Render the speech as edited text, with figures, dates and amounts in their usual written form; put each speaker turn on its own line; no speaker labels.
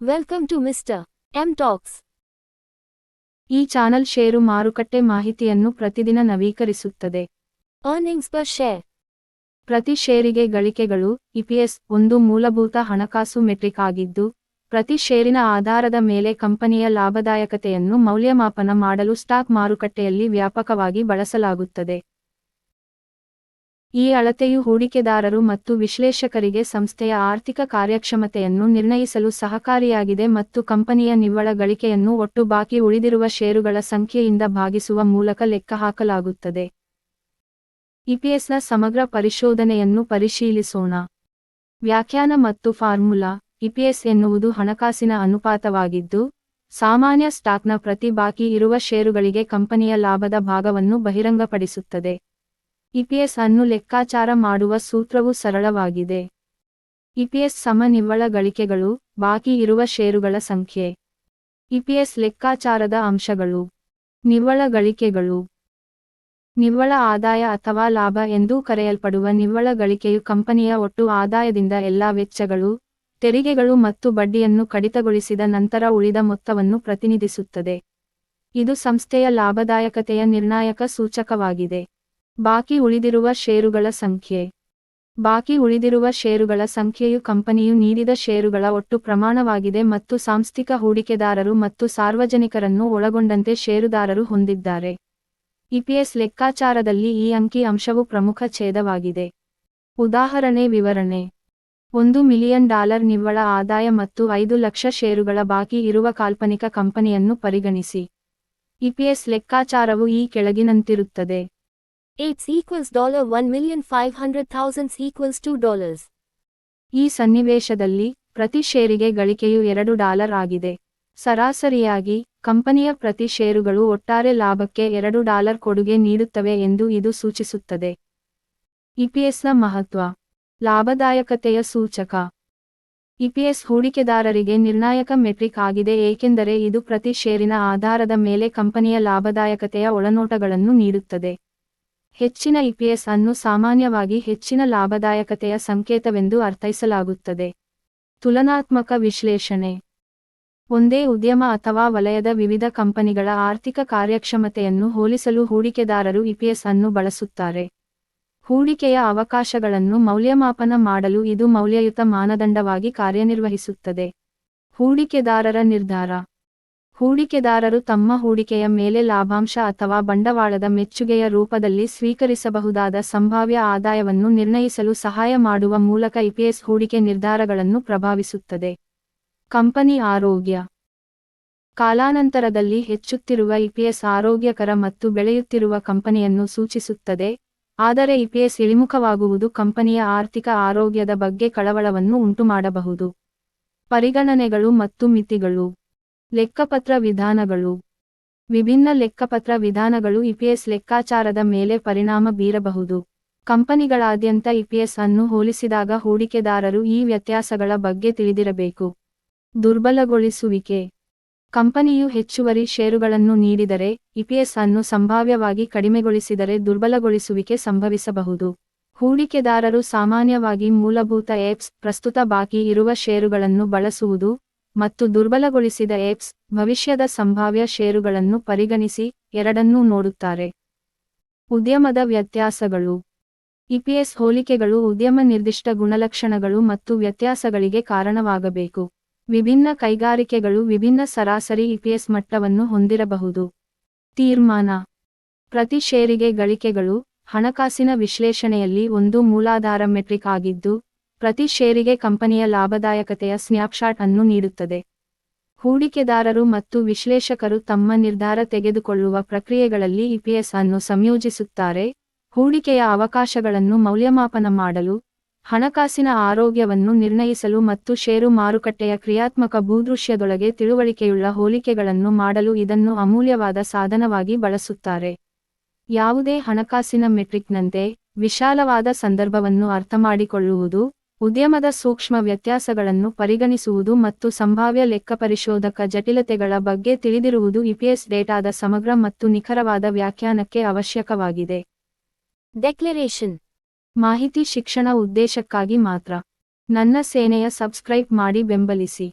Welcome to Mr. M Talks.
ಈ channel ಷೇರು ಮಾರುಕಟ್ಟೆ ಮಾಹಿತಿಯನ್ನು ಪ್ರತಿದಿನ ನವೀಕರಿಸುತ್ತದೆ.
Earnings per share.
ಪ್ರತಿ ಷೇರಿಗೆ ಗಳಿಕೆಗಳು ಇಪಿಎಸ್ ಒಂದು ಮೂಲಭೂತ ಹಣಕಾಸು ಮೆಟ್ರಿಕ್ ಆಗಿದ್ದು, ಪ್ರತಿ ಷೇರಿನ ಆಧಾರದ ಮೇಲೆ ಕಂಪನಿಯ ಲಾಭದಾಯಕತೆಯನ್ನು ಮೌಲ್ಯಮಾಪನ ಮಾಡಲು ಸ್ಟಾಕ್ ಮಾರುಕಟ್ಟೆಯಲ್ಲಿ ವ್ಯಾಪಕವಾಗಿ ಬಳಸಲಾಗುತ್ತದೆ. ಈ ಅಳತೆಯು ಹೂಡಿಕೆದಾರರು ಮತ್ತು ವಿಶ್ಲೇಷಕರಿಗೆ ಸಂಸ್ಥೆಯ ಆರ್ಥಿಕ ಕಾರ್ಯಕ್ಷಮತೆಯನ್ನು ನಿರ್ಣಯಿಸಲು ಸಹಕಾರಿಯಾಗಿದೆ ಮತ್ತು ಕಂಪನಿಯ ನಿವ್ವಳ ಗಳಿಕೆಯನ್ನು ಒಟ್ಟು ಬಾಕಿ ಉಳಿದಿರುವ ಷೇರುಗಳ ಸಂಖ್ಯೆಯಿಂದ ಭಾಗಿಸುವ ಮೂಲಕ ಲೆಕ್ಕಹಾಕಲಾಗುತ್ತದೆ. ಇಪಿಎಸ್ನ ಸಮಗ್ರ ಪರಿಶೋಧನೆಯನ್ನು ಪರಿಶೀಲಿಸೋಣ. ವ್ಯಾಖ್ಯಾನ ಮತ್ತು ಫಾರ್ಮುಲಾ. ಇಪಿಎಸ್ ಎನ್ನುವುದು ಹಣಕಾಸಿನ ಅನುಪಾತವಾಗಿದ್ದು, ಸಾಮಾನ್ಯ ಸ್ಟಾಕ್ನ ಪ್ರತಿ ಬಾಕಿ ಇರುವ ಷೇರುಗಳಿಗೆ ಕಂಪನಿಯ ಲಾಭದ ಭಾಗವನ್ನು ಬಹಿರಂಗಪಡಿಸುತ್ತದೆ. ಇಪಿಎಸ್ ಅನ್ನು ಲೆಕ್ಕಾಚಾರ ಮಾಡುವ ಸೂತ್ರವು ಸರಳವಾಗಿದೆ. ಇಪಿಎಸ್ ಸಮ ನಿವ್ವಳ ಗಳಿಕೆಗಳು ಬಾಕಿ ಇರುವ ಷೇರುಗಳ ಸಂಖ್ಯೆ. ಇಪಿಎಸ್ ಲೆಕ್ಕಾಚಾರದ ಅಂಶಗಳು. ನಿವ್ವಳ ಗಳಿಕೆಗಳು. ನಿವ್ವಳ ಆದಾಯ ಅಥವಾ ಲಾಭ ಎಂದೂ ಕರೆಯಲ್ಪಡುವ ನಿವ್ವಳ ಗಳಿಕೆಯು ಕಂಪನಿಯ ಒಟ್ಟು ಆದಾಯದಿಂದ ಎಲ್ಲಾ ವೆಚ್ಚಗಳು, ತೆರಿಗೆಗಳು ಮತ್ತು ಬಡ್ಡಿಯನ್ನು ಕಡಿತಗೊಳಿಸಿದ ನಂತರ ಉಳಿದ ಮೊತ್ತವನ್ನು ಪ್ರತಿನಿಧಿಸುತ್ತದೆ. ಇದು ಸಂಸ್ಥೆಯ ಲಾಭದಾಯಕತೆಯ ನಿರ್ಣಾಯಕ ಸೂಚಕವಾಗಿದೆ. ಬಾಕಿ ಉಳಿದಿರುವ ಷೇರುಗಳ ಸಂಖ್ಯೆ. ಬಾಕಿ ಉಳಿದಿರುವ ಷೇರುಗಳ ಸಂಖ್ಯೆಯು ಕಂಪನಿಯು ನೀಡಿದ ಷೇರುಗಳ ಒಟ್ಟು ಪ್ರಮಾಣವಾಗಿದೆ ಮತ್ತು ಸಾಂಸ್ಥಿಕ ಹೂಡಿಕೆದಾರರು ಮತ್ತು ಸಾರ್ವಜನಿಕರನ್ನು ಒಳಗೊಂಡಂತೆ ಷೇರುದಾರರು ಹೊಂದಿದ್ದಾರೆ. ಇಪಿಎಸ್ ಲೆಕ್ಕಾಚಾರದಲ್ಲಿ ಈ ಅಂಕಿ ಅಂಶವು ಪ್ರಮುಖ ಛೇದವಾಗಿದೆ. ಉದಾಹರಣೆ ವಿವರಣೆ. $1 ಮಿಲಿಯನ್ ನಿವ್ವಳ ಆದಾಯ ಮತ್ತು 5 ಲಕ್ಷ ಷೇರುಗಳ ಬಾಕಿ ಇರುವ ಕಾಲ್ಪನಿಕ ಕಂಪನಿಯನ್ನು ಪರಿಗಣಿಸಿ. ಇಪಿಎಸ್ ಲೆಕ್ಕಾಚಾರವು ಈ ಕೆಳಗಿನಂತಿರುತ್ತದೆ.
$8 equals $1,500,000 equals $2.
ಈ ಸನ್ನಿವೇಶದಲ್ಲಿ ಪ್ರತಿ ಷೇರಿಗೆ ಗಳಿಕೆಯು $2 ಆಗಿದೆ. ಸರಾಸರಿಯಾಗಿ ಕಂಪನಿಯ ಪ್ರತಿ ಷೇರುಗಳು ಒಟ್ಟಾರೆ ಲಾಭಕ್ಕೆ $2 ಕೊಡುಗೆ ನೀಡುತ್ತವೆ ಎಂದು ಇದು ಸೂಚಿಸುತ್ತದೆ. ಇಪಿಎಸ್ನ ಮಹತ್ವ. ಲಾಭದಾಯಕತೆಯ ಸೂಚಕ. ಇಪಿಎಸ್ ಹೂಡಿಕೆದಾರರಿಗೆ ನಿರ್ಣಾಯಕ ಮೆಟ್ರಿಕ್ ಆಗಿದೆ ಏಕೆಂದರೆ ಇದು ಪ್ರತಿ ಷೇರಿನ ಆಧಾರದ ಮೇಲೆ ಕಂಪನಿಯ ಲಾಭದಾಯಕತೆಯ ಒಳನೋಟಗಳನ್ನು ನೀಡುತ್ತದೆ. ಹೆಚ್ಚಿನ ಇಪಿಎಸ್ ಅನ್ನು ಸಾಮಾನ್ಯವಾಗಿ ಹೆಚ್ಚಿನ ಲಾಭದಾಯಕತೆಯ ಸಂಕೇತವೆಂದು ಅರ್ಥೈಸಲಾಗುತ್ತದೆ. ತುಲನಾತ್ಮಕ ವಿಶ್ಲೇಷಣೆ. ಒಂದೇ ಉದ್ಯಮ ಅಥವಾ ವಲಯದ ವಿವಿಧ ಕಂಪನಿಗಳ ಆರ್ಥಿಕ ಕಾರ್ಯಕ್ಷಮತೆಯನ್ನು ಹೋಲಿಸಲು ಹೂಡಿಕೆದಾರರು ಇಪಿಎಸ್ ಅನ್ನು ಬಳಸುತ್ತಾರೆ. ಹೂಡಿಕೆಯ ಅವಕಾಶಗಳನ್ನು ಮೌಲ್ಯಮಾಪನ ಮಾಡಲು ಇದು ಮೌಲ್ಯಯುತ ಮಾನದಂಡವಾಗಿ ಕಾರ್ಯನಿರ್ವಹಿಸುತ್ತದೆ. ಹೂಡಿಕೆದಾರರ ನಿರ್ಧಾರ. ಹೂಡಿಕೆದಾರರು ತಮ್ಮ ಹೂಡಿಕೆಯ ಮೇಲೆ ಲಾಭಾಂಶ ಅಥವಾ ಬಂಡವಾಳದ ಮೆಚ್ಚುಗೆಯ ರೂಪದಲ್ಲಿ ಸ್ವೀಕರಿಸಬಹುದಾದ ಸಂಭಾವ್ಯ ಆದಾಯವನ್ನು ನಿರ್ಣಯಿಸಲು ಸಹಾಯ ಮಾಡುವ ಮೂಲಕ ಇಪಿಎಸ್ ಹೂಡಿಕೆ ನಿರ್ಧಾರಗಳನ್ನು ಪ್ರಭಾವಿಸುತ್ತದೆ. ಕಂಪನಿ ಆರೋಗ್ಯ. ಕಾಲಾನಂತರದಲ್ಲಿ ಹೆಚ್ಚುತ್ತಿರುವ ಇಪಿಎಸ್ ಆರೋಗ್ಯಕರ ಮತ್ತು ಬೆಳೆಯುತ್ತಿರುವ ಕಂಪನಿಯನ್ನು ಸೂಚಿಸುತ್ತದೆ, ಆದರೆ ಇಪಿಎಸ್ ಇಳಿಮುಖವಾಗುವುದು ಕಂಪನಿಯ ಆರ್ಥಿಕ ಆರೋಗ್ಯದ ಬಗ್ಗೆ ಕಳವಳವನ್ನು ಉಂಟುಮಾಡಬಹುದು. ಪರಿಗಣನೆಗಳು ಮತ್ತು ಮಿತಿಗಳು. ಲೆಕ್ಕಪತ್ರ ವಿಧಾನಗಳು. ವಿಭಿನ್ನ ಲೆಕ್ಕಪತ್ರ ವಿಧಾನಗಳು ಇಪಿಎಸ್ ಲೆಕ್ಕಾಚಾರದ ಮೇಲೆ ಪರಿಣಾಮ ಬೀರಬಹುದು. ಕಂಪನಿಗಳಾದ್ಯಂತ ಇಪಿಎಸ್ ಅನ್ನು ಹೋಲಿಸಿದಾಗ ಹೂಡಿಕೆದಾರರು ಈ ವ್ಯತ್ಯಾಸಗಳ ಬಗ್ಗೆ ತಿಳಿದಿರಬೇಕು. ದುರ್ಬಲಗೊಳಿಸುವಿಕೆ. ಕಂಪನಿಯು ಹೆಚ್ಚುವರಿ ಷೇರುಗಳನ್ನು ನೀಡಿದರೆ, ಇಪಿಎಸ್ ಅನ್ನು ಸಂಭಾವ್ಯವಾಗಿ ಕಡಿಮೆಗೊಳಿಸಿದರೆ ದುರ್ಬಲಗೊಳಿಸುವಿಕೆ ಸಂಭವಿಸಬಹುದು. ಹೂಡಿಕೆದಾರರು ಸಾಮಾನ್ಯವಾಗಿ ಮೂಲಭೂತ ಎಪ್ಸ್ ಪ್ರಸ್ತುತ ಬಾಕಿ ಇರುವ ಷೇರುಗಳನ್ನು ಬಳಸುವುದು ಮತ್ತು ದುರ್ಬಲಗೊಳಿಸಿದ ಎಪ್ಸ್ ಭವಿಷ್ಯದ ಸಂಭಾವ್ಯ ಷೇರುಗಳನ್ನು ಪರಿಗಣಿಸಿ ಎರಡನ್ನೂ ನೋಡುತ್ತಾರೆ. ಉದ್ಯಮದ ವ್ಯತ್ಯಾಸಗಳು. ಇಪಿಎಸ್ ಹೋಲಿಕೆಗಳು ಉದ್ಯಮ ನಿರ್ದಿಷ್ಟ ಗುಣಲಕ್ಷಣಗಳು ಮತ್ತು ವ್ಯತ್ಯಾಸಗಳಿಗೆ ಕಾರಣವಾಗಬೇಕು. ವಿಭಿನ್ನ ಕೈಗಾರಿಕೆಗಳು ವಿಭಿನ್ನ ಸರಾಸರಿ ಇಪಿಎಸ್ ಮಟ್ಟವನ್ನು ಹೊಂದಿರಬಹುದು. ತೀರ್ಮಾನ. ಪ್ರತಿ ಷೇರಿಗೆ ಗಳಿಕೆಗಳು ಹಣಕಾಸಿನ ವಿಶ್ಲೇಷಣೆಯಲ್ಲಿ ಒಂದು ಮೂಲಾಧಾರ ಮೆಟ್ರಿಕ್ ಆಗಿದ್ದು, ಪ್ರತಿ ಷೇರಿಗೆ ಕಂಪನಿಯ ಲಾಭದಾಯಕತೆಯ ಸ್ನ್ಯಾಪ್ಶಾಟ್ ಅನ್ನು ನೀಡುತ್ತದೆ. ಹೂಡಿಕೆದಾರರು ಮತ್ತು ವಿಶ್ಲೇಷಕರು ತಮ್ಮ ನಿರ್ಧಾರ ತೆಗೆದುಕೊಳ್ಳುವ ಪ್ರಕ್ರಿಯೆಗಳಲ್ಲಿ ಇಪಿಎಸ್ ಅನ್ನು ಸಂಯೋಜಿಸುತ್ತಾರೆ, ಹೂಡಿಕೆಯ ಅವಕಾಶಗಳನ್ನು ಮೌಲ್ಯಮಾಪನ ಮಾಡಲು, ಹಣಕಾಸಿನ ಆರೋಗ್ಯವನ್ನು ನಿರ್ಣಯಿಸಲು ಮತ್ತು ಷೇರು ಮಾರುಕಟ್ಟೆಯ ಕ್ರಿಯಾತ್ಮಕ ಭೂದೃಶ್ಯದೊಳಗೆ ತಿಳುವಳಿಕೆಯುಳ್ಳ ಹೋಲಿಕೆಗಳನ್ನು ಮಾಡಲು ಇದನ್ನು ಅಮೂಲ್ಯವಾದ ಸಾಧನವಾಗಿ ಬಳಸುತ್ತಾರೆ. ಯಾವುದೇ ಹಣಕಾಸಿನ ಮೆಟ್ರಿಕ್ನಂತೆ, ವಿಶಾಲವಾದ ಸಂದರ್ಭವನ್ನು ಅರ್ಥಮಾಡಿಕೊಳ್ಳುವುದು, ಉದ್ಯಮದ ಸೂಕ್ಷ್ಮ ವ್ಯತ್ಯಾಸಗಳನ್ನು ಪರಿಗಣಿಸುವುದು ಮತ್ತು ಸಂಭಾವ್ಯ ಲೆಕ್ಕಪರಿಶೋಧಕ ಜಟಿಲತೆಗಳ ಬಗ್ಗೆ ತಿಳಿದಿರುವುದು ಇಪಿಎಸ್ ಡೇಟಾದ ಸಮಗ್ರ ಮತ್ತು ನಿಖರವಾದ ವ್ಯಾಖ್ಯಾನಕ್ಕೆ ಅವಶ್ಯಕವಾಗಿದೆ.
ಡೆಕ್ಲರೇಷನ್.
ಮಾಹಿತಿ ಶಿಕ್ಷಣ ಉದ್ದೇಶಕ್ಕಾಗಿ ಮಾತ್ರ. ನನ್ನ ಸೇನೆಯ ಸಬ್ಸ್ಕ್ರೈಬ್ ಮಾಡಿ ಬೆಂಬಲಿಸಿ.